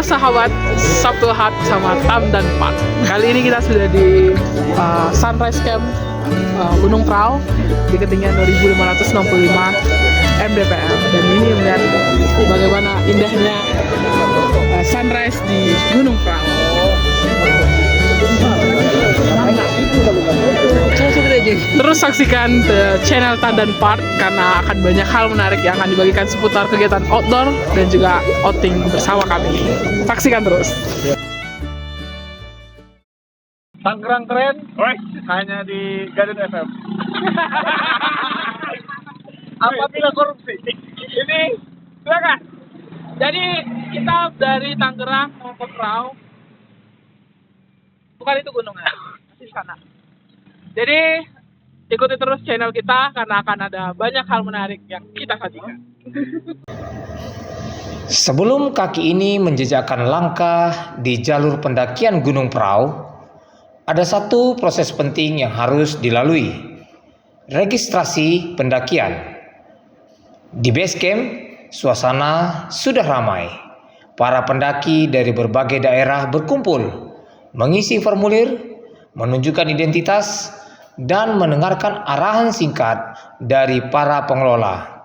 Halo sahabat Sabtu Ahad sama Tam dan Pak. Kali ini kita sudah di Sunrise Camp Gunung Prau di ketinggian 2565 mdpl. Dan ini melihat bagaimana indahnya sunrise di Gunung Prau. Terus saksikan channel Tan dan Part karena akan banyak hal menarik yang akan dibagikan seputar kegiatan outdoor dan juga outing bersama kami. Saksikan terus. Tangerang keren, hanya di Garden FM. Apabila korupsi, Ini silakan. Jadi kita dari Tangerang mau ke Prau. Bukan itu gunungnya, di sana. Jadi ikuti terus channel kita karena akan ada banyak hal menarik yang kita sajikan. Sebelum kaki ini menjejakkan langkah di jalur pendakian Gunung Prau, ada satu proses penting yang harus dilalui. Registrasi pendakian. Di base camp, suasana sudah ramai. Para pendaki dari berbagai daerah berkumpul, mengisi formulir, menunjukkan identitas, dan mendengarkan arahan singkat dari para pengelola.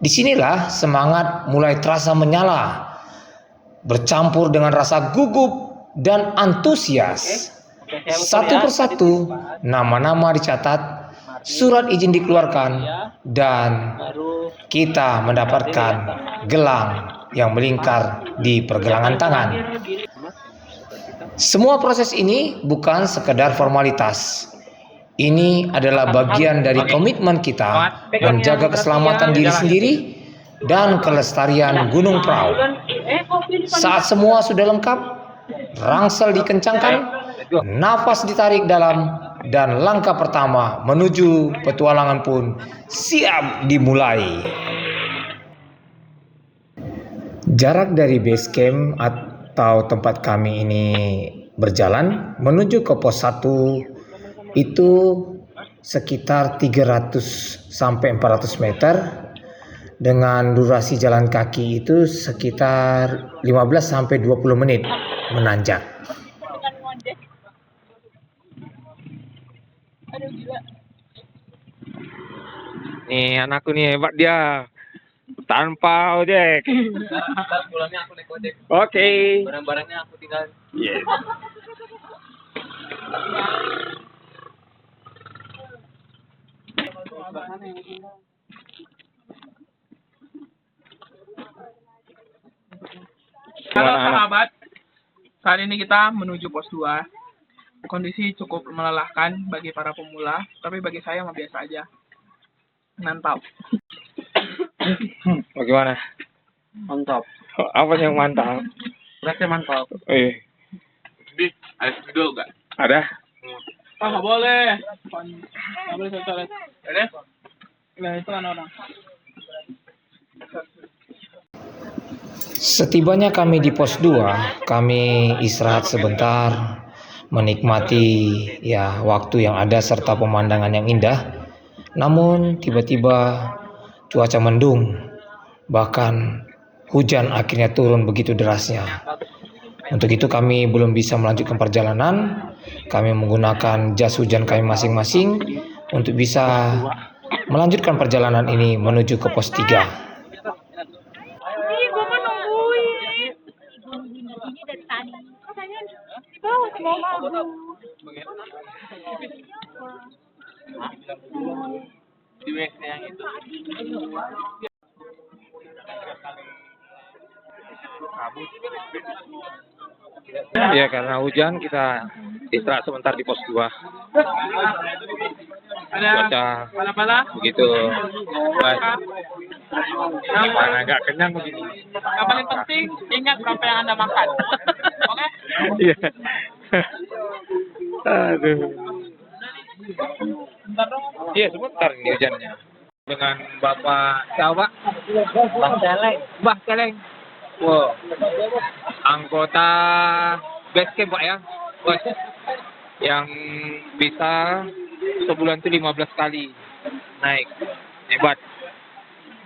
Disinilah semangat mulai terasa menyala, bercampur dengan rasa gugup dan antusias. Satu persatu, nama-nama dicatat, surat izin dikeluarkan, dan kita mendapatkan gelang yang melingkar di pergelangan tangan. Semua proses ini bukan sekedar formalitas. Ini adalah bagian dari komitmen kita menjaga keselamatan diri sendiri dan kelestarian Gunung Prau. Saat semua sudah lengkap, rangsel dikencangkan, nafas ditarik dalam, dan langkah pertama menuju petualangan pun siap dimulai. Jarak dari base camp atau tempat kami ini berjalan menuju ke pos 1 itu sekitar 300 sampai 400 meter dengan durasi jalan kaki itu sekitar 15 sampai 20 menit menanjak. nih anakku nih hebat dia, tanpa ojek. Pulangnya aku naik ojek. Oke. Barang-barangnya aku tinggal. Yes. Halo sahabat, saat ini kita menuju pos 2. Kondisi cukup melelahkan bagi para pemula, tapi bagi saya mah biasa aja. Mantap. Bagaimana? Mantap. Apa yang mantap? Berarti mantap. Di, ada video enggak? Ada? Nggak boleh. Nggak boleh coret. Ada? Nah, itu kan orang. Setibanya kami di pos 2, kami istirahat sebentar, menikmati waktu yang ada serta pemandangan yang indah. Namun tiba-tiba cuaca mendung, bahkan hujan akhirnya turun begitu derasnya. Untuk itu kami belum bisa melanjutkan perjalanan. Kami menggunakan jas hujan kami masing-masing untuk bisa melanjutkan perjalanan ini menuju ke pos 3. Di WC yang itu. Ya karena hujan kita istirahat sebentar di pos 2. Ada Cuaca pala-pala. begitu baik. Gimana nggak kenyang begini? Yang paling penting ingat berapa yang Anda makan. Oke? Iya. Aduh. Bentar dong. Iya sebentar ini hujannya. Dengan Bapak siapa? Bang Celeng. Bah Celeng. Wow. Anggota base camp Pak ya, bos. Yang bisa sebulan itu 15 kali naik. Hebat.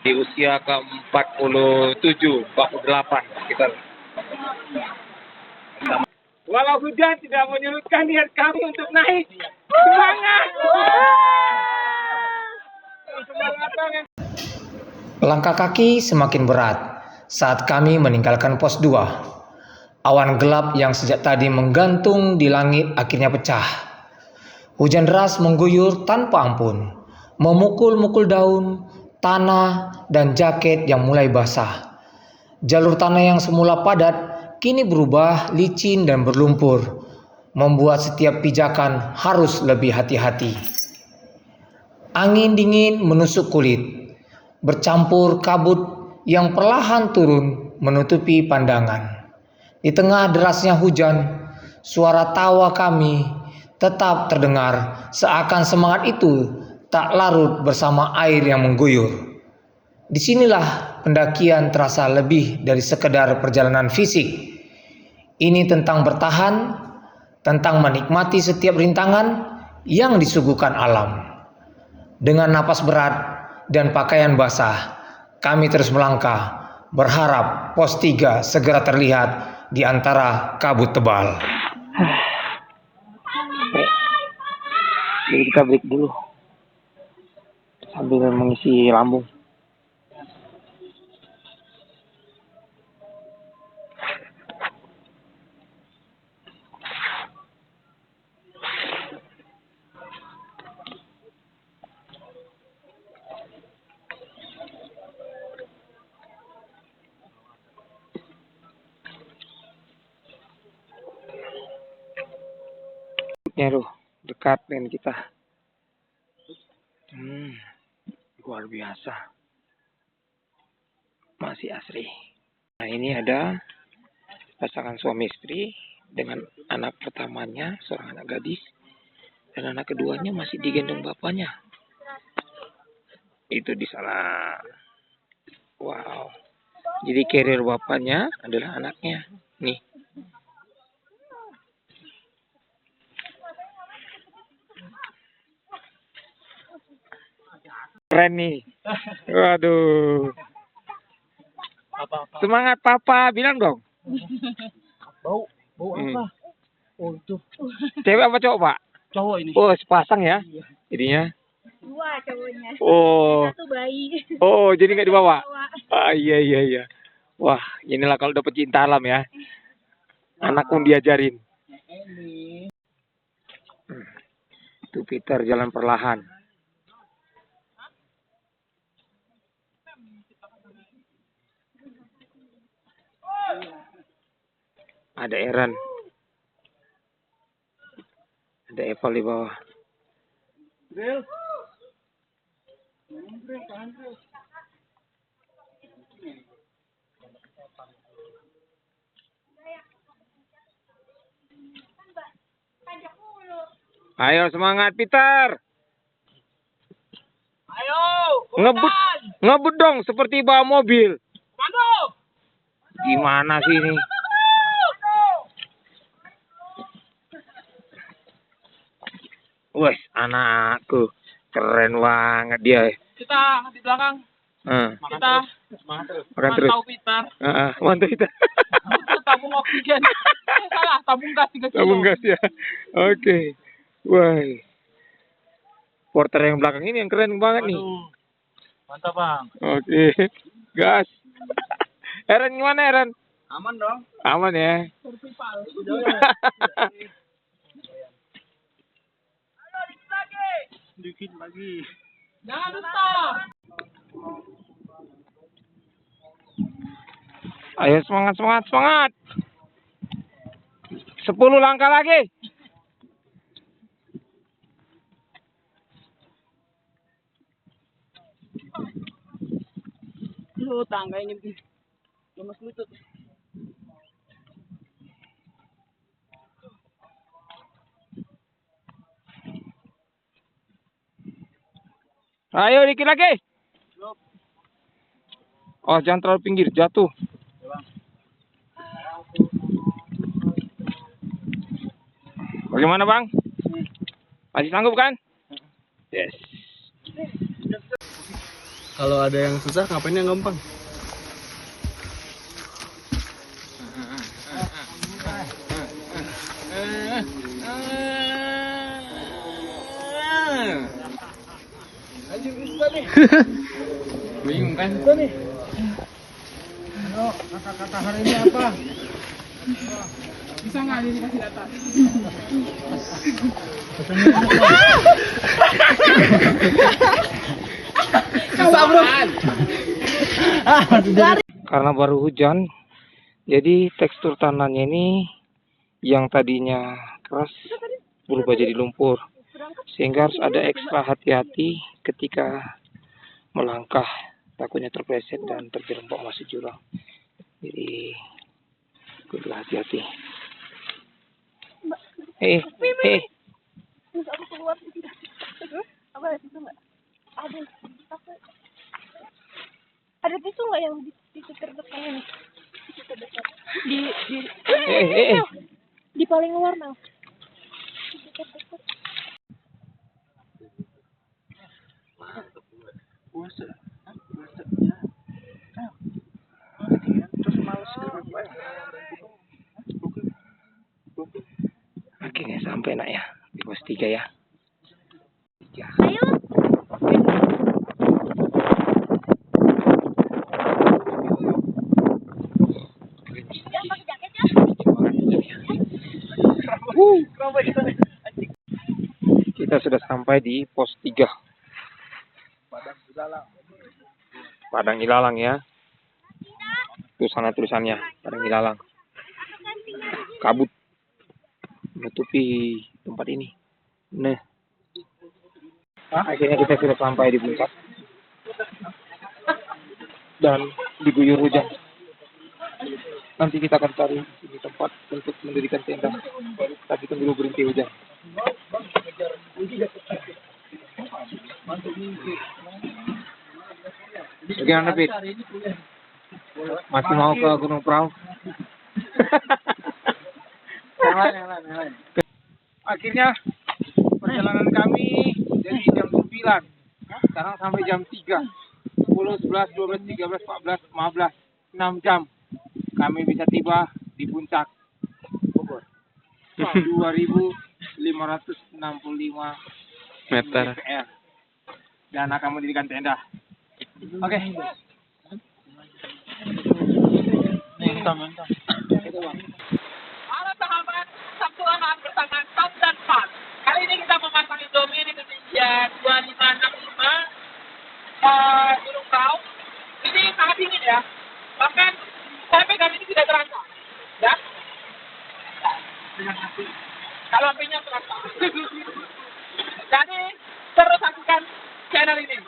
Di usia ke 47, 48 sekitar. Walau hujan tidak menyurutkan niat kami untuk naik. Semangat! Langkah kaki semakin berat saat kami meninggalkan pos 2. Awan gelap yang sejak tadi menggantung di langit akhirnya pecah. Hujan deras mengguyur tanpa ampun, memukul-mukul daun, tanah, dan jaket yang mulai basah. Jalur tanah yang semula padat kini berubah licin dan berlumpur, membuat setiap pijakan harus lebih hati-hati. Angin dingin menusuk kulit, bercampur kabut yang perlahan turun menutupi pandangan. Di tengah derasnya hujan, suara tawa kami tetap terdengar, seakan semangat itu tak larut bersama air yang mengguyur. Disinilah pendakian terasa lebih dari sekedar perjalanan fisik. Ini tentang bertahan, tentang menikmati setiap rintangan yang disuguhkan alam. Dengan napas berat dan pakaian basah, kami terus melangkah, berharap pos 3 segera terlihat di antara kabut tebal. Jadi kita break dulu sambil mengisi lambung. Tuh, dekat dengan kita. Luar biasa. Masih asri. Nah, ini ada pasangan suami istri dengan anak pertamanya, seorang anak gadis, dan anak keduanya masih digendong bapaknya. Itu di sana. Wow. Jadi carrier bapaknya adalah anaknya. Nih. Keren nih. Waduh. Semangat papa, bilang dong. Bau apa? Oh itu Cewek apa cowok, Pak? cowok ini. Oh, sepasang ya? Jadinya. Dua cowoknya. Oh. Satu bayi. Oh, jadi nggak dibawa? Bawa. Ah, iya. Wah, inilah kalau dapet cinta alam ya. Anak pun diajarin. Itu Peter jalan perlahan. Ada Aaron. Ada Eval di bawah. Ayo semangat Peter. Ayo, Ngebut dong seperti bawa mobil. Gimana sih ini? Wes, anakku keren banget dia. Kita di belakang. Kita Makan terus. mantau Peter. Mantap kita. Itu tabung oksigen. Salah, tabung gas 3 kilo. Tabung gas ya. Oke. Wah. Porter yang belakang ini yang keren banget nih. mantap bang. Oke. Gas. Eren gimana Eren? Aman dong. Aman ya. Dikit lagi. Jangan stop. Ayo semangat. 10 langkah lagi. Lu tangga ini lemas lutut. Ayo dikit lagi. Oh, jangan terlalu pinggir, jatuh. Bagaimana bang? Masih sanggup kan? Yes. Kalau ada yang susah, ngapain yang gampang? Bingung kan? Kata-kata hari ini apa? Bisa nggak ini kasih data? Karena baru hujan, jadi tekstur tanahnya ini yang tadinya keras berubah jadi lumpur. Sehingga harus ada ekstra hati-hati ketika melangkah, takutnya terpleset dan terjerembab masuk jurang. Jadi kudu hati-hati. Ada tisu nggak yang di terdepan ini? Tisu terdekat. Di paling luar Mel. Tisu terdekat. Akhirnya sampai nak ya di pos 3 ya. Ayo. Jangan pakai jaket ya. Kita sudah sampai di pos 3. Padang Ilalang ya. Itu sana tulisannya, Padang Ilalang. Kabut menutupi tempat ini. Nah, akhirnya kita sudah sampai di puncak dan diguyur hujan. Nanti kita akan cari di tempat untuk mendirikan tenda. Tapi tunggu dulu berhenti hujan. Bagaimana, Pit? Masih mau ke Gunung Prau? Akhirnya perjalanan kami dari jam 9 sekarang sampai jam 3, 10, 11, 12, 13, 14, 15, 6 jam kami bisa tiba di puncak Bogor. 2.565 meter dan akan mendirikan tenda. Oke. Mantap. Halo sahabat, Sabtu Ahad bersama Tom dan Pat. Kali ini kita memasang Indomie Indonesia 2565 Gunung Prau. Ini sangat dingin ya. Bahkan saya pegang ini tidak terasa. Ya. Dengan hati. Kalau apinya terasa. Jadi terus saksikan channel ini.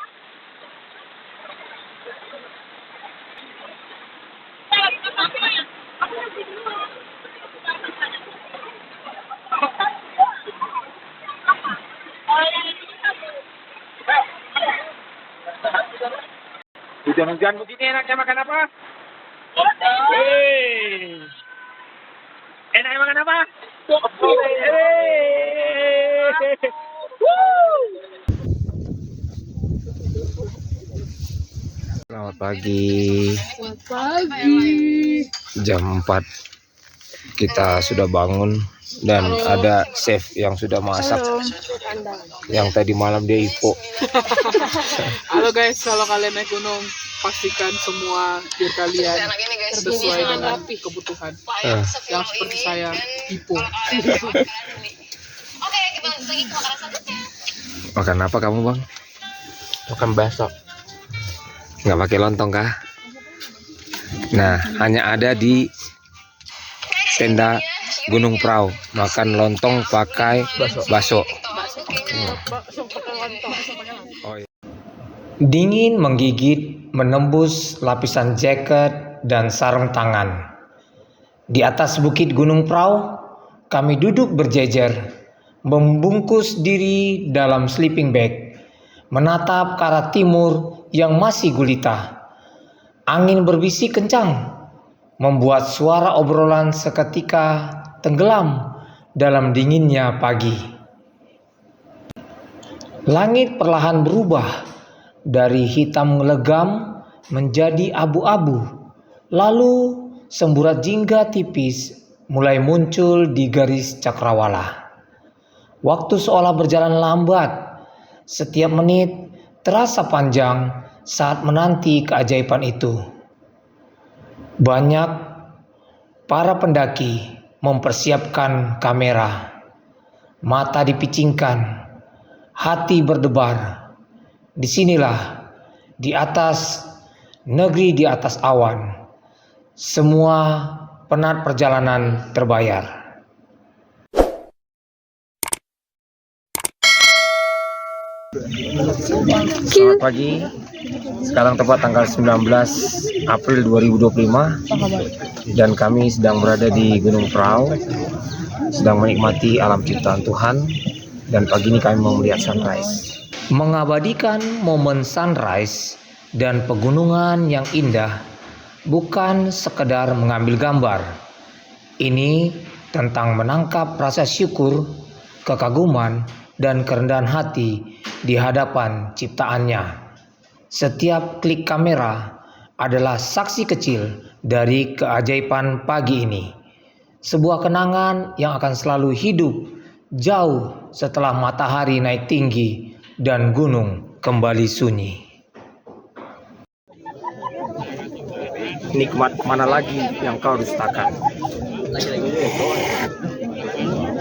Hujan-hujan begini enaknya makan apa? Enaknya makan apa? Selamat pagi. Jam 4 kita sudah bangun dan ada chef yang sudah masak. Yang tadi malam dia ipo. Halo guys, kalau kalian naik gunung pastikan semua gear kalian sesuai dengan kebutuhan. Yang seperti saya, ipo. Oke, kita lagi ke makanan selanjutnya. Makan apa kamu, Bang? Makan bakso. Nggak pakai lontong kah? Nah, hanya ada di tenda Gunung Prau. Makan lontong pakai bakso. Oh, iya. Dingin menggigit, menembus lapisan jaket dan sarung tangan. Di atas bukit Gunung Prau, kami duduk berjejer, membungkus diri dalam sleeping bag, menatap ke arah timur yang masih gulita. Angin berbisik kencang, membuat suara obrolan seketika tenggelam dalam dinginnya pagi. Langit perlahan berubah dari hitam legam menjadi abu-abu. Lalu semburat jingga tipis mulai muncul di garis cakrawala. Waktu seolah berjalan lambat. Setiap menit terasa panjang saat menanti keajaiban itu. Banyak para pendaki mempersiapkan kamera, mata dipicingkan, hati berdebar. Disinilah, di atas negeri di atas awan, semua penat perjalanan terbayar. Selamat pagi. Sekarang tepat tanggal 19 April 2025 dan kami sedang berada di Gunung Prau, sedang menikmati alam ciptaan Tuhan, dan pagi ini kami mau melihat sunrise. Mengabadikan momen sunrise dan pegunungan yang indah bukan sekedar mengambil gambar. Ini tentang menangkap rasa syukur, kekaguman, dan kerendahan hati di hadapan ciptaannya. Setiap klik kamera adalah saksi kecil dari keajaiban pagi ini. Sebuah kenangan yang akan selalu hidup jauh setelah matahari naik tinggi dan gunung kembali sunyi. Nikmat mana lagi yang kau dustakan?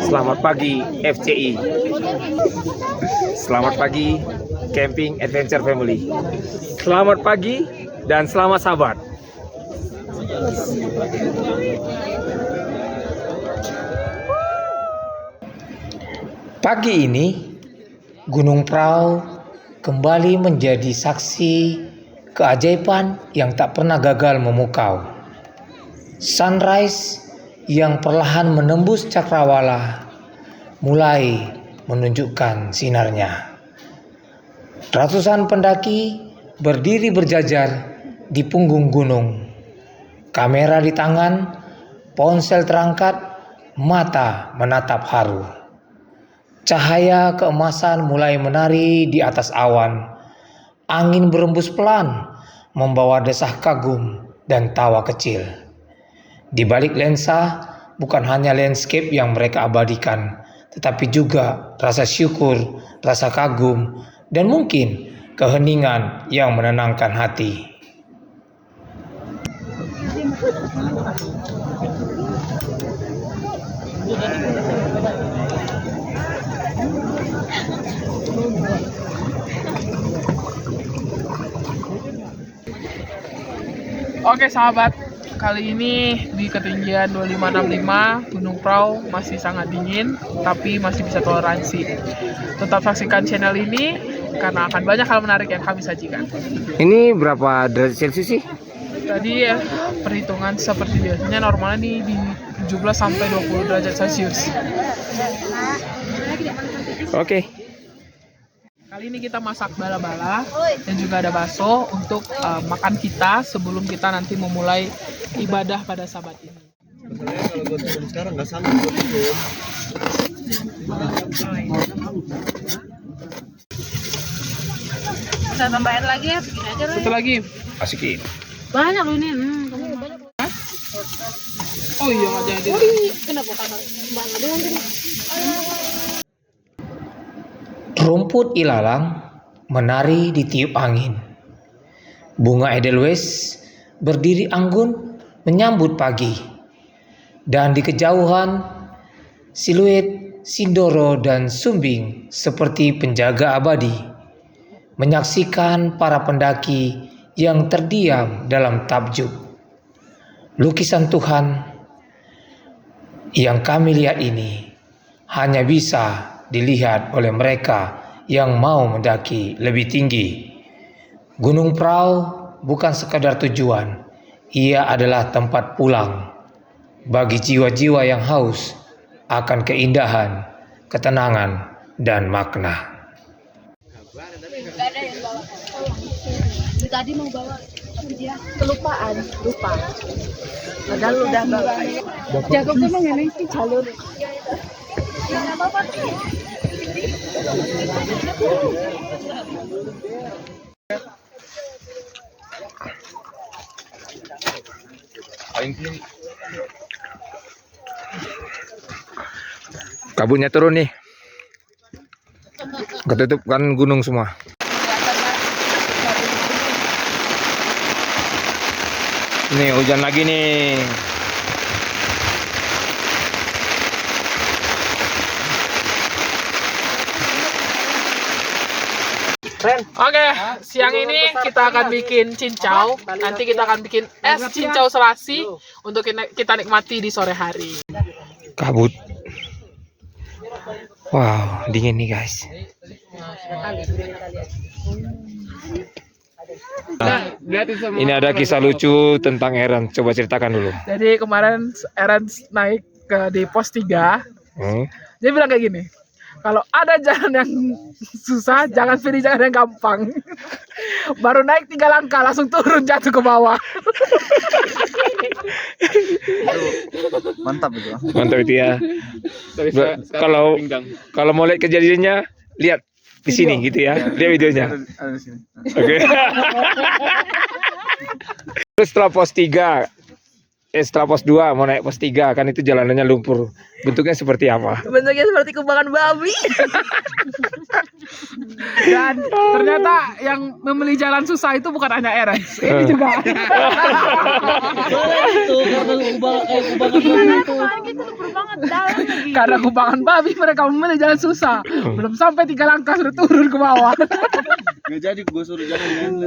Selamat pagi FCI. Selamat pagi Camping Adventure Family. Selamat pagi dan selamat sahabat. Pagi ini, Gunung Prau kembali menjadi saksi keajaiban yang tak pernah gagal memukau. Sunrise yang perlahan menembus cakrawala mulai menunjukkan sinarnya. Ratusan pendaki berdiri berjajar di punggung gunung. Kamera di tangan, ponsel terangkat, mata menatap haru. Cahaya keemasan mulai menari di atas awan. Angin berembus pelan, membawa desah kagum dan tawa kecil. Di balik lensa, bukan hanya landscape yang mereka abadikan, tetapi juga rasa syukur, rasa kagum, dan mungkin keheningan yang menenangkan hati. Oke sahabat, kali ini di ketinggian 2565 Gunung Prau masih sangat dingin, tapi masih bisa toleransi. Tetap saksikan channel ini karena akan banyak hal menarik yang kami sajikan. Ini berapa derajat Celcius sih? Tadi ya perhitungan seperti biasanya normalnya nih di 17 sampai 20 derajat Celcius. Oke. Kali ini kita masak bala-bala dan juga ada bakso untuk makan kita sebelum kita nanti memulai ibadah pada Sabat ini. Kalau gue turun sekarang nggak sanggup gue turun. Bisa tambahin lagi ya, begini aja loh. Satu lagi. Asikin. Banyak loh ini. Banyak. Oh iya nggak jadi. Kenapa kakak banget doang tadi? Rumput ilalang menari di tiup angin. Bunga edelweiss berdiri anggun menyambut pagi. Dan di kejauhan, siluet Sindoro dan Sumbing seperti penjaga abadi, menyaksikan para pendaki yang terdiam dalam takjub. Lukisan Tuhan yang kami lihat ini hanya bisa dilihat oleh mereka yang mau mendaki lebih tinggi. Gunung Prau bukan sekadar tujuan, ia adalah tempat pulang bagi jiwa-jiwa yang haus akan keindahan, ketenangan, dan makna. Tadi mau bawa tapi dia kelupaan, lupa. Padahal udah bawa. Jago kan ini sih jalur. Kabutnya turun nih. Ketutup kan gunung semua. Nih hujan lagi nih. Oke, siang ini kita akan bikin cincau. Nanti kita akan bikin es cincau selasi untuk kita nikmati di sore hari. Kabut. Wow, dingin nih guys. Nah, ini ada kisah lucu tentang Eren. Coba ceritakan dulu. Jadi kemarin Eren naik di pos 3. Dia bilang kayak gini. Kalau ada jalan yang susah, jangan pilih jalan yang gampang. Baru naik 3 langkah, langsung turun jatuh ke bawah. Mantap itu. Mantap itu ya. Kalau mau lihat kejadiannya, lihat di sini gitu ya. Lihat videonya. Ada di sini. Oke. Terus setelah pos 3, setelah pos 2 mau naik pos 3 kan itu jalanannya lumpur. Bentuknya seperti apa? Bentuknya seperti kubangan babi. Dan ternyata yang memilih jalan susah itu bukan hanya Eren. Ini juga. Itu karena kubangan babi itu. Karena kubangan babi mereka memilih jalan susah. Belum sampai 3 langkah sudah turun ke bawah. Gak jadi gue suruh jalan.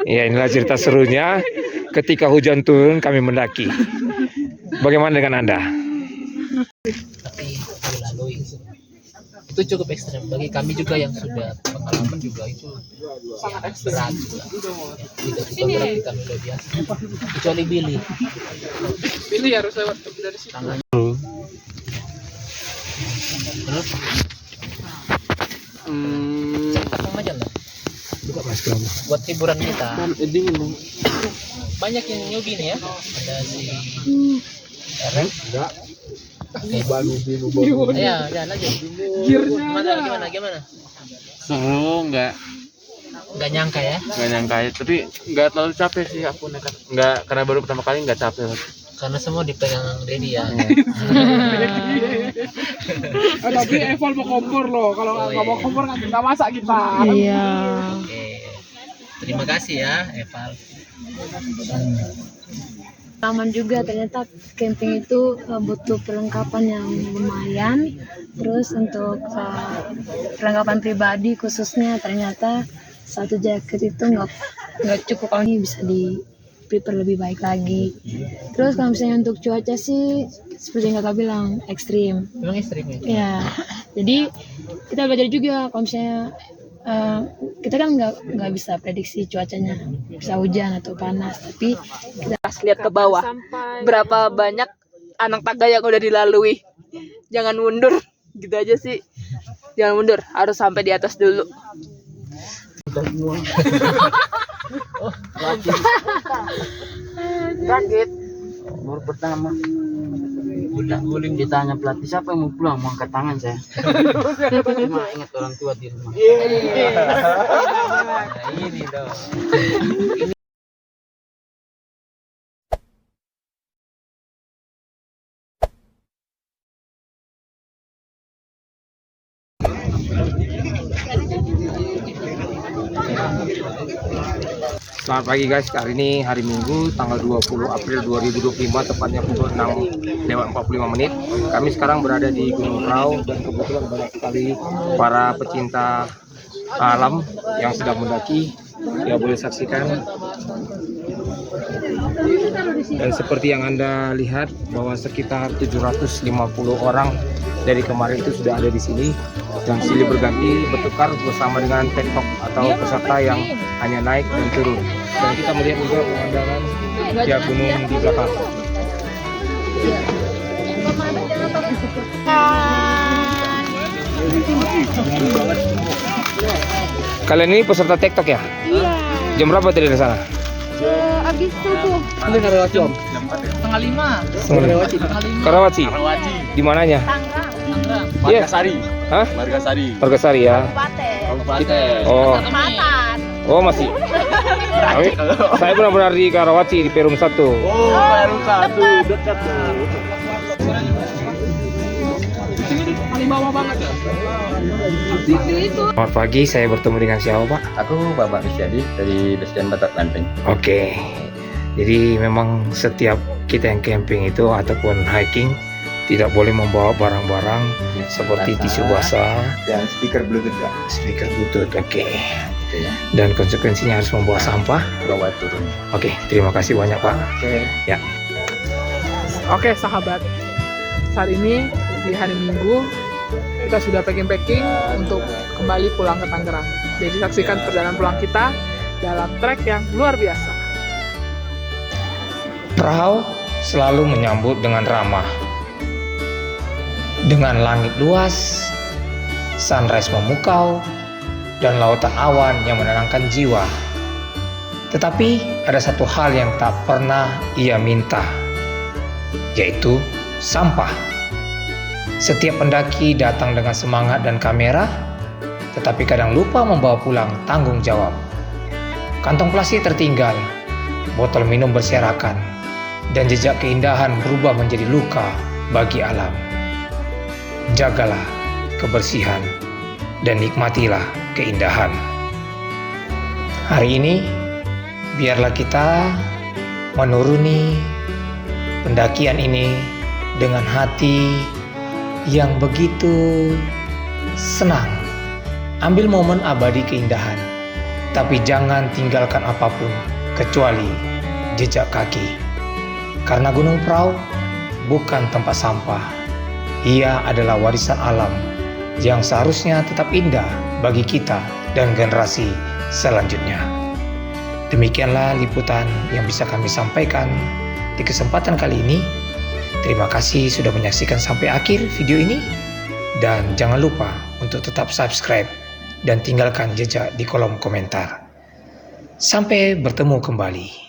Ya inilah cerita serunya ketika hujan turun kami mendaki. Bagaimana dengan Anda? Tapi dilalui itu cukup ekstrem bagi kami juga yang sudah pengalaman juga itu sangat berat juga. Tidak bisa berarti kami luar biasa kecuali Billy Harus lewat dari sini. Terus pasang aja lah Buka masker. buat hiburan kita. Banyak yang nyobi nih ya, ada si Eren. Ya, jalan aja. Gimana? Seru, nggak Nyangka ya? tapi nggak terlalu capek sih aku nekat, nggak, karena baru pertama kali nggak capek. Karena semua dipegang Dedi ya. Tapi Eval mau kompor loh. Kalau nggak mau kompor nggak masak kita. Iya. Oke. Terima kasih ya, Eval. Aman juga, ternyata camping itu butuh perlengkapan yang lumayan. Terus untuk perlengkapan pribadi khususnya ternyata satu jaket itu nggak cukup, kalau ini bisa di prepare lebih baik lagi. Terus kalau misalnya untuk cuaca sih seperti yang kakak bilang ekstrim. Memang ekstrim ya? Ya, jadi kita belajar juga kalau misalnya kita kan nggak bisa prediksi cuacanya, bisa hujan atau panas, tapi kita Lihat ke bawah. Berapa banyak anak tangga yang udah dilalui. Jangan mundur. Gitu aja sih. Jangan mundur, harus sampai di atas dulu. Sakit. Baru pertama. Guling ditanya pelatih siapa yang mau pulang, mau angkat tangan saya. Cuma ingat orang tua di rumah. Nah, ini dong. Selamat pagi guys, hari ini hari Minggu tanggal 20 April 2025, tepatnya pukul 6:45. Kami sekarang berada di Gunung Prau dan kebetulan banyak sekali para pecinta alam yang sedang mendaki. Ya boleh saksikan. Dan seperti yang Anda lihat bahwa sekitar 750 orang dari kemarin itu sudah ada di sini dan silih berganti bertukar bersama dengan tektok atau peserta yang hanya naik dan turun. Dan kita melihat juga pemandangan tiap gunung di belakang. Kalian ini peserta tektok ya? iya. Jam berapa tadi di sana? Abis subuh. Karawaci. Di mananya? Iya. Margasari. Hah? Margasari. Margasari ya. Oh. Oh masih. Saya benar-benar di Karawaci di Perum 1. Oh, baru satu dekat tuh. Paling bawah banget. Selamat pagi, saya bertemu dengan siapa Pak? Aku Bapak Misyadi dari Desjen Batak Lanteng. Oke. Jadi memang setiap kita yang camping itu ataupun hiking tidak boleh membawa barang-barang seperti tisu basah, Dan speaker Bluetooth Kak. speaker Bluetooth, oke. Dan konsekuensinya harus membawa sampah. Bawa turun. Oke, terima kasih banyak Pak. Oke. Oke sahabat, saat ini di hari Minggu kita sudah packing untuk kembali pulang ke Tangerang. Jadi saksikan perjalanan pulang kita dalam trek yang luar biasa. Perahu selalu menyambut dengan ramah. Dengan langit luas, sunrise memukau, dan lautan awan yang menenangkan jiwa. Tetapi ada satu hal yang tak pernah ia minta, yaitu sampah. Setiap pendaki datang dengan semangat dan kamera, tetapi kadang lupa membawa pulang tanggung jawab. Kantong plastik tertinggal, botol minum berserakan, dan jejak keindahan berubah menjadi luka bagi alam. Jagalah kebersihan dan nikmatilah keindahan. Hari ini, biarlah kita menuruni pendakian ini dengan hati yang begitu senang. Ambil momen abadi keindahan, tapi jangan tinggalkan apapun kecuali jejak kaki. Karena Gunung Prau bukan tempat sampah. Ia adalah warisan alam yang seharusnya tetap indah bagi kita dan generasi selanjutnya. Demikianlah liputan yang bisa kami sampaikan di kesempatan kali ini. Terima kasih sudah menyaksikan sampai akhir video ini. Dan jangan lupa untuk tetap subscribe dan tinggalkan jejak di kolom komentar. Sampai bertemu kembali.